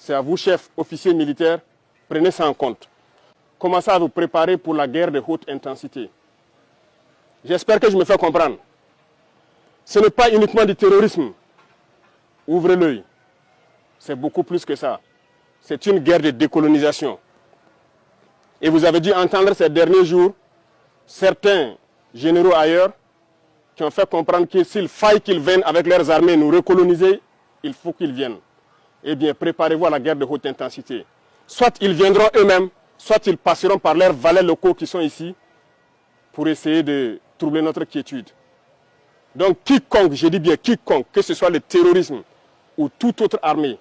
C'est à vous, chefs, officiers militaires, prenez ça en compte. Commencez à vous préparer pour la guerre de haute intensité. J'espère que je me fais comprendre. Ce n'est pas uniquement du terrorisme. Ouvrez l'œil. C'est beaucoup plus que ça. C'est une guerre de décolonisation. Et vous avez dû entendre ces derniers jours certains généraux ailleurs qui ont fait comprendre que s'il faille qu'ils viennent avec leurs armées nous recoloniser, il faut qu'ils viennent. Eh bien, préparez-vous à la guerre de haute intensité. Soit ils viendront eux-mêmes, soit ils passeront par leurs valets locaux qui sont ici pour essayer de troubler notre quiétude. Donc quiconque, je dis bien quiconque, que ce soit le terrorisme ou toute autre armée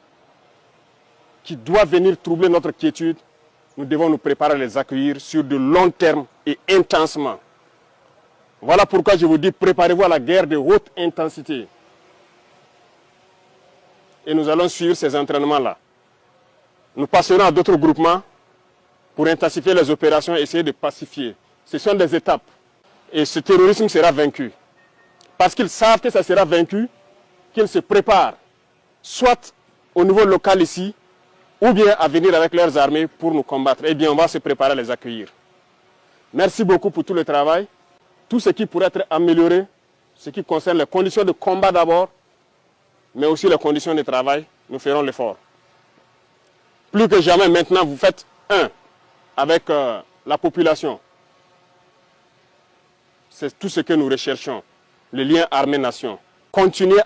qui doit venir troubler notre quiétude, nous devons nous préparer à les accueillir sur de long terme et intensement. Voilà pourquoi je vous dis, préparez-vous à la guerre de haute intensité. Et nous allons suivre ces entraînements-là. Nous passerons à d'autres groupements pour intensifier les opérations et essayer de pacifier. Ce sont des étapes. Et ce terrorisme sera vaincu. Parce qu'ils savent que ça sera vaincu, qu'ils se préparent, soit au niveau local ici, ou bien à venir avec leurs armées pour nous combattre. Eh bien, on va se préparer à les accueillir. Merci beaucoup pour tout le travail. Tout ce qui pourrait être amélioré, ce qui concerne les conditions de combat d'abord, mais aussi les conditions de travail, nous ferons l'effort. Plus que jamais maintenant, vous faites un avec la population. C'est tout ce que nous recherchons, le lien armée-nation. Continuez